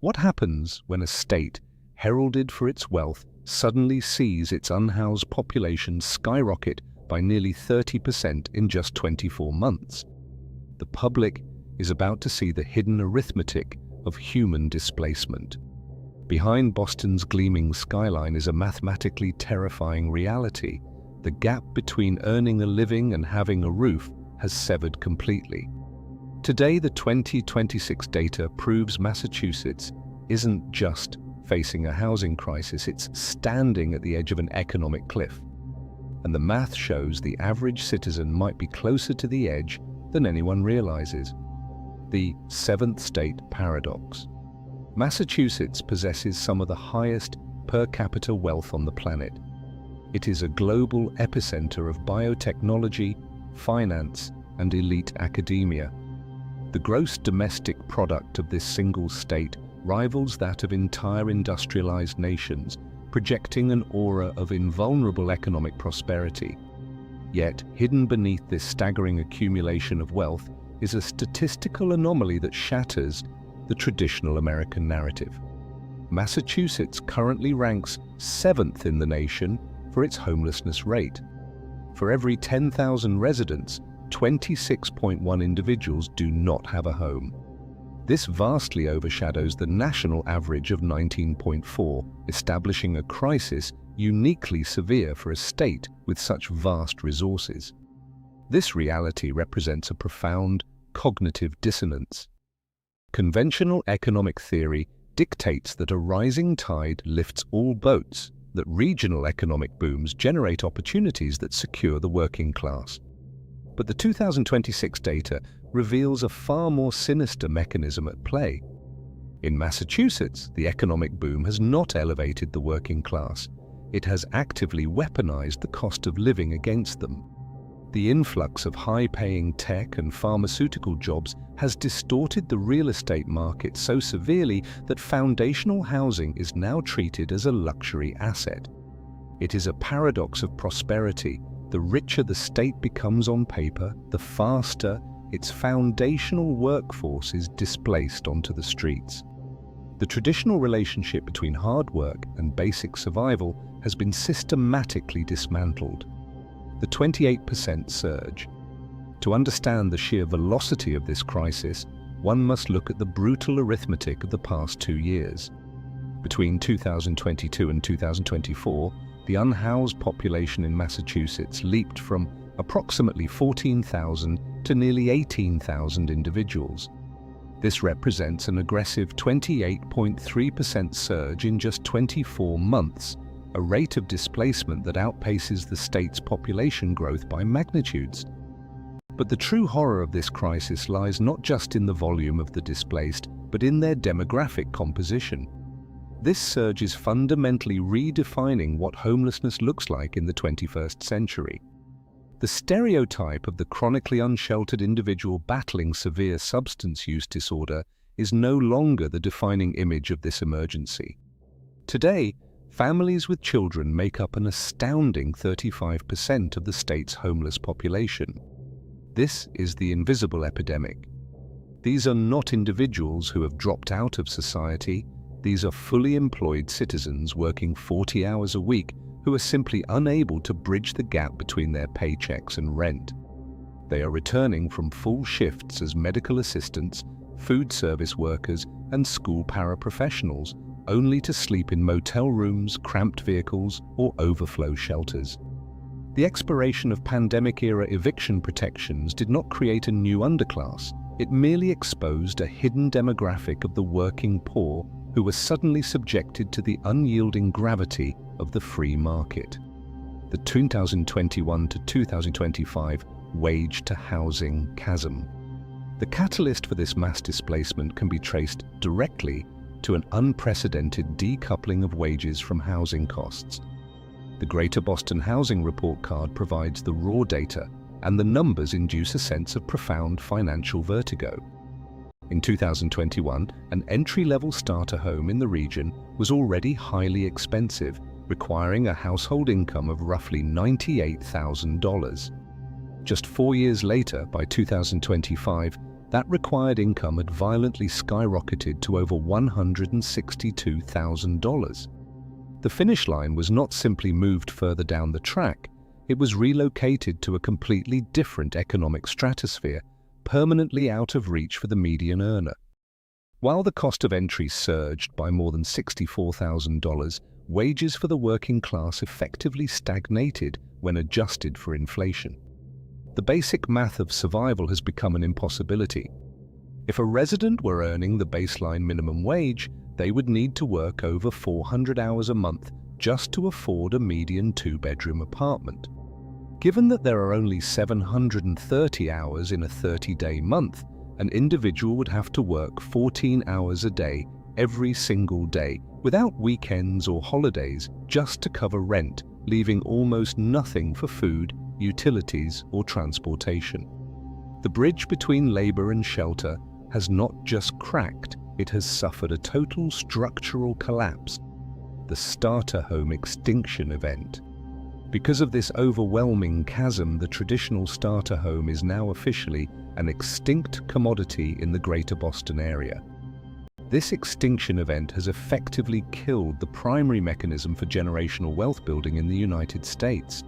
What happens when a state, heralded for its wealth, suddenly sees its unhoused population skyrocket by nearly 30% in just 24 months? The public is about to see the hidden arithmetic of human displacement. Behind Boston's gleaming skyline is a mathematically terrifying reality. The gap between earning a living and having a roof has severed completely. Today, the 2026 data proves Massachusetts isn't just facing a housing crisis, it's standing at the edge of an economic cliff. And the math shows the average citizen might be closer to the edge than anyone realizes. The seventh state paradox. Massachusetts possesses some of the highest per capita wealth on the planet. It is a global epicenter of biotechnology, finance, and elite academia. The gross domestic product of this single state rivals that of entire industrialized nations, projecting an aura of invulnerable economic prosperity. Yet, hidden beneath this staggering accumulation of wealth is a statistical anomaly that shatters the traditional American narrative. Massachusetts currently ranks 7th in the nation for its homelessness rate. For every 10,000 residents, 26.1 individuals do not have a home. This vastly overshadows the national average of 19.4, establishing a crisis uniquely severe for a state with such vast resources. This reality represents a profound cognitive dissonance. Conventional economic theory dictates that a rising tide lifts all boats, that regional economic booms generate opportunities that secure the working class. But the 2026 data reveals a far more sinister mechanism at play. In Massachusetts, the economic boom has not elevated the working class. It has actively weaponized the cost of living against them. The influx of high-paying tech and pharmaceutical jobs has distorted the real estate market so severely that foundational housing is now treated as a luxury asset. It is a paradox of prosperity. The richer the state becomes on paper, the faster its foundational workforce is displaced onto the streets. The traditional relationship between hard work and basic survival has been systematically dismantled. The 28% surge. To understand the sheer velocity of this crisis, one must look at the brutal arithmetic of the past 2 years. Between 2022 and 2024, the unhoused population in Massachusetts leaped from approximately 14,000 to nearly 18,000 individuals. This represents an aggressive 28.3% surge in just 24 months, a rate of displacement that outpaces the state's population growth by magnitudes. But the true horror of this crisis lies not just in the volume of the displaced, but in their demographic composition. This surge is fundamentally redefining what homelessness looks like in the 21st century. The stereotype of the chronically unsheltered individual battling severe substance use disorder is no longer the defining image of this emergency. Today, families with children make up an astounding 35% of the state's homeless population. This is the invisible epidemic. These are not individuals who have dropped out of society. These are fully employed citizens working 40 hours a week who are simply unable to bridge the gap between their paychecks and rent. They are returning from full shifts as medical assistants, food service workers, and school paraprofessionals, only to sleep in motel rooms, cramped vehicles, or overflow shelters. The expiration of pandemic-era eviction protections did not create a new underclass. It merely exposed a hidden demographic of the working poor who were suddenly subjected to the unyielding gravity of the free market. The 2021 to 2025 Wage-to-Housing Chasm. The catalyst for this mass displacement can be traced directly to an unprecedented decoupling of wages from housing costs. The Greater Boston Housing Report Card provides the raw data, and the numbers induce a sense of profound financial vertigo. In 2021, an entry-level starter home in the region was already highly expensive, requiring a household income of roughly $98,000. Just 4 years later, by 2025, That required income had violently skyrocketed to over $162,000. The finish line was not simply moved further down the track, it was relocated to a completely different economic stratosphere, permanently out of reach for the median earner. While the cost of entry surged by more than $64,000, wages for the working class effectively stagnated when adjusted for inflation. The basic math of survival has become an impossibility. If a resident were earning the baseline minimum wage, they would need to work over 400 hours a month just to afford a median two-bedroom apartment. Given that there are only 730 hours in a 30-day month, an individual would have to work 14 hours a day every single day, without weekends or holidays, just to cover rent, leaving almost nothing for food, utilities, or transportation. The bridge between labor and shelter has not just cracked, it has suffered a total structural collapse, the starter home extinction event. Because of this overwhelming chasm, the traditional starter home is now officially an extinct commodity in the greater Boston area. This extinction event has effectively killed the primary mechanism for generational wealth building in the United States.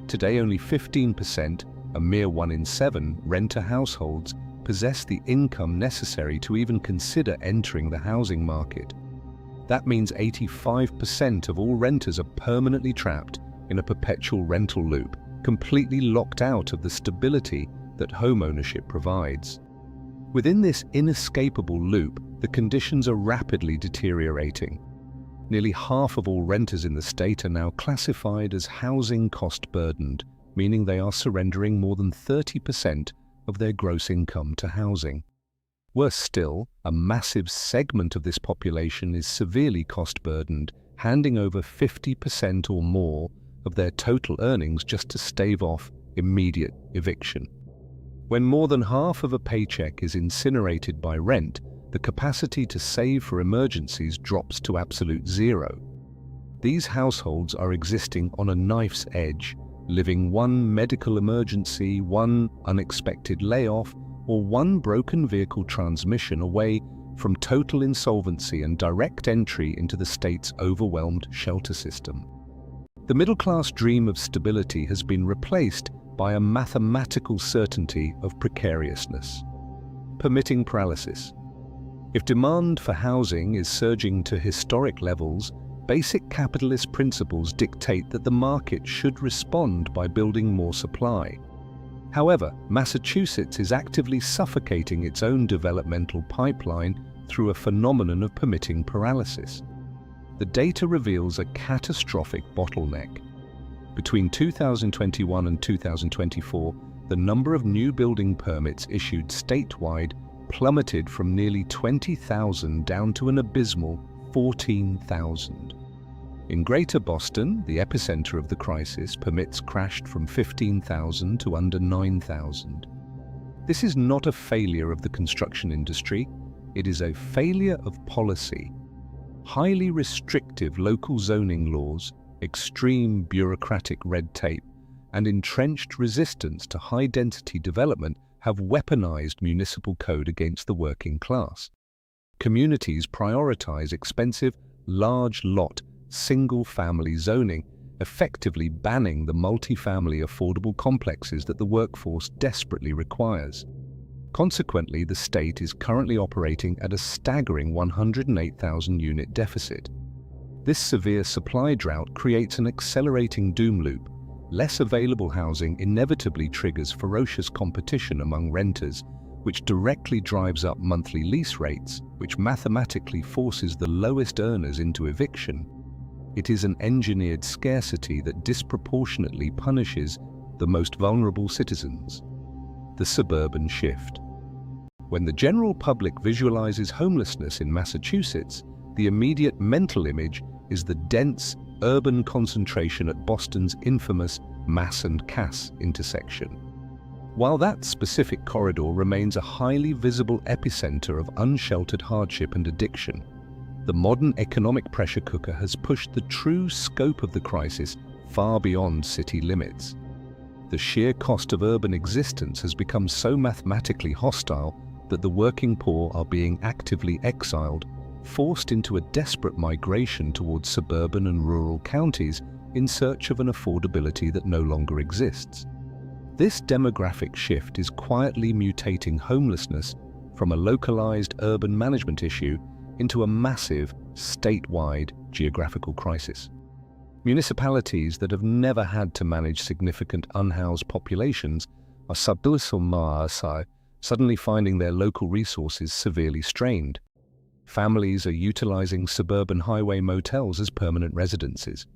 Today, only 15%, a mere 1 in 7, renter households possess the income necessary to even consider entering the housing market. That means 85% of all renters are permanently trapped in a perpetual rental loop, completely locked out of the stability that homeownership provides. Within this inescapable loop, the conditions are rapidly deteriorating. Nearly half of all renters in the state are now classified as housing cost burdened, meaning they are surrendering more than 30% of their gross income to housing. Worse still, a massive segment of this population is severely cost burdened, handing over 50% or more of their total earnings just to stave off immediate eviction. When more than half of a paycheck is incinerated by rent, the capacity to save for emergencies drops to absolute zero. These households are existing on a knife's edge, living one medical emergency, one unexpected layoff, or one broken vehicle transmission away from total insolvency and direct entry into the state's overwhelmed shelter system. The middle-class dream of stability has been replaced by a mathematical certainty of precariousness. Permitting paralysis. If demand for housing is surging to historic levels, basic capitalist principles dictate that the market should respond by building more supply. However, Massachusetts is actively suffocating its own developmental pipeline through a phenomenon of permitting paralysis. The data reveals a catastrophic bottleneck. Between 2021 and 2024, the number of new building permits issued statewide plummeted from nearly 20,000 down to an abysmal 14,000. In Greater Boston, the epicenter of the crisis, permits crashed from 15,000 to under 9,000. This is not a failure of the construction industry, it is a failure of policy. Highly restrictive local zoning laws, extreme bureaucratic red tape, and entrenched resistance to high-density development have weaponized municipal code against the working class. Communities prioritize expensive, large-lot, single-family zoning, effectively banning the multi-family affordable complexes that the workforce desperately requires. Consequently, the state is currently operating at a staggering 108,000-unit deficit. This severe supply drought creates an accelerating doom loop. Less available housing inevitably triggers ferocious competition among renters, which directly drives up monthly lease rates, which mathematically forces the lowest earners into eviction. It is an engineered scarcity that disproportionately punishes the most vulnerable citizens. The suburban shift. When the general public visualizes homelessness in Massachusetts, the immediate mental image is the dense, urban concentration at Boston's infamous Mass and Cass intersection. While that specific corridor remains a highly visible epicenter of unsheltered hardship and addiction, the modern economic pressure cooker has pushed the true scope of the crisis far beyond city limits. The sheer cost of urban existence has become so mathematically hostile that the working poor are being actively exiled, forced into a desperate migration towards suburban and rural counties in search of an affordability that no longer exists. This demographic shift is quietly mutating homelessness from a localized urban management issue into a massive, statewide geographical crisis. Municipalities that have never had to manage significant unhoused populations are suddenly finding their local resources severely strained. Families are utilizing suburban highway motels as permanent residences.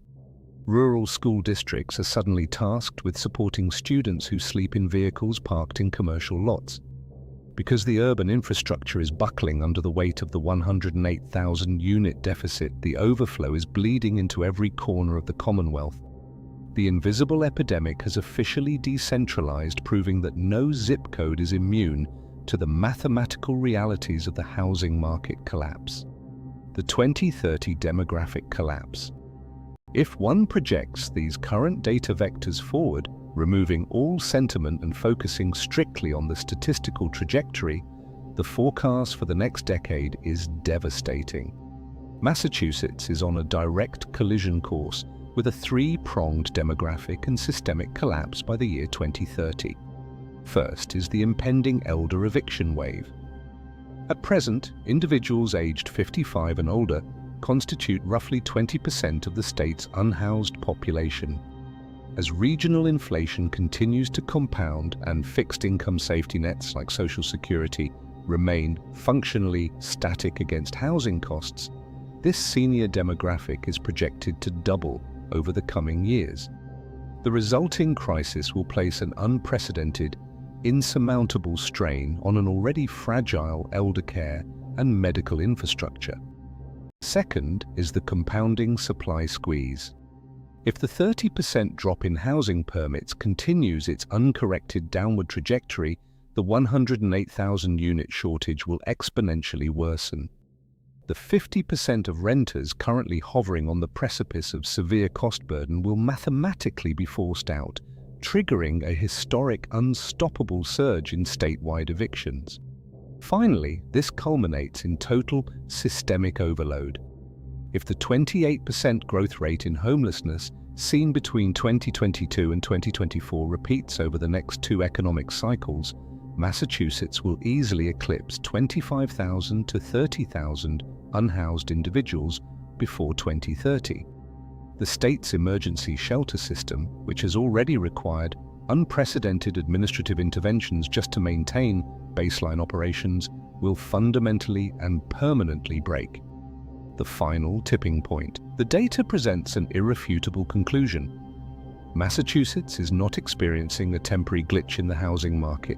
Rural school districts are suddenly tasked with supporting students who sleep in vehicles parked in commercial lots. Because the urban infrastructure is buckling under the weight of the 108,000 unit deficit, the overflow is bleeding into every corner of the Commonwealth. The invisible epidemic has officially decentralized, proving that no zip code is immune to the mathematical realities of the housing market collapse. The 2030 demographic collapse. If one projects these current data vectors forward, removing all sentiment and focusing strictly on the statistical trajectory, the forecast for the next decade is devastating. Massachusetts is on a direct collision course with a three-pronged demographic and systemic collapse by the year 2030. First is the impending elder eviction wave. At present, individuals aged 55 and older constitute roughly 20% of the state's unhoused population. As regional inflation continues to compound and fixed income safety nets like Social Security remain functionally static against housing costs, this senior demographic is projected to double over the coming years. The resulting crisis will place an unprecedented, insurmountable strain on an already fragile elder care and medical infrastructure. Second is the compounding supply squeeze. If the 30% drop in housing permits continues its uncorrected downward trajectory, the 108,000 unit shortage will exponentially worsen. The 50% of renters currently hovering on the precipice of severe cost burden will mathematically be forced out, triggering a historic, unstoppable surge in statewide evictions. Finally, this culminates in total systemic overload. If the 28% growth rate in homelessness seen between 2022 and 2024 repeats over the next two economic cycles, Massachusetts will easily eclipse 25,000 to 30,000 unhoused individuals before 2030. The state's emergency shelter system, which has already required unprecedented administrative interventions just to maintain baseline operations, will fundamentally and permanently break. The final tipping point. The data presents an irrefutable conclusion. Massachusetts is not experiencing a temporary glitch in the housing market.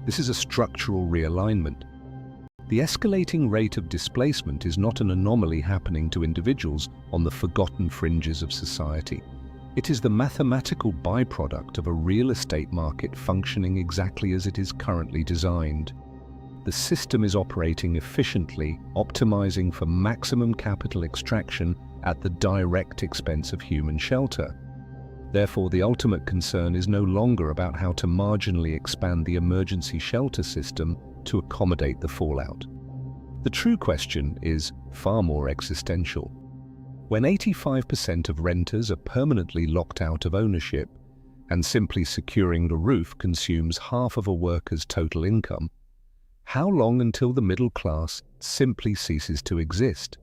This is a structural realignment. The escalating rate of displacement is not an anomaly happening to individuals on the forgotten fringes of society. It is the mathematical byproduct of a real estate market functioning exactly as it is currently designed. The system is operating efficiently, optimizing for maximum capital extraction at the direct expense of human shelter. Therefore, the ultimate concern is no longer about how to marginally expand the emergency shelter system to accommodate the fallout. The true question is far more existential. When 85% of renters are permanently locked out of ownership, and simply securing a roof consumes half of a worker's total income, how long until the middle class simply ceases to exist?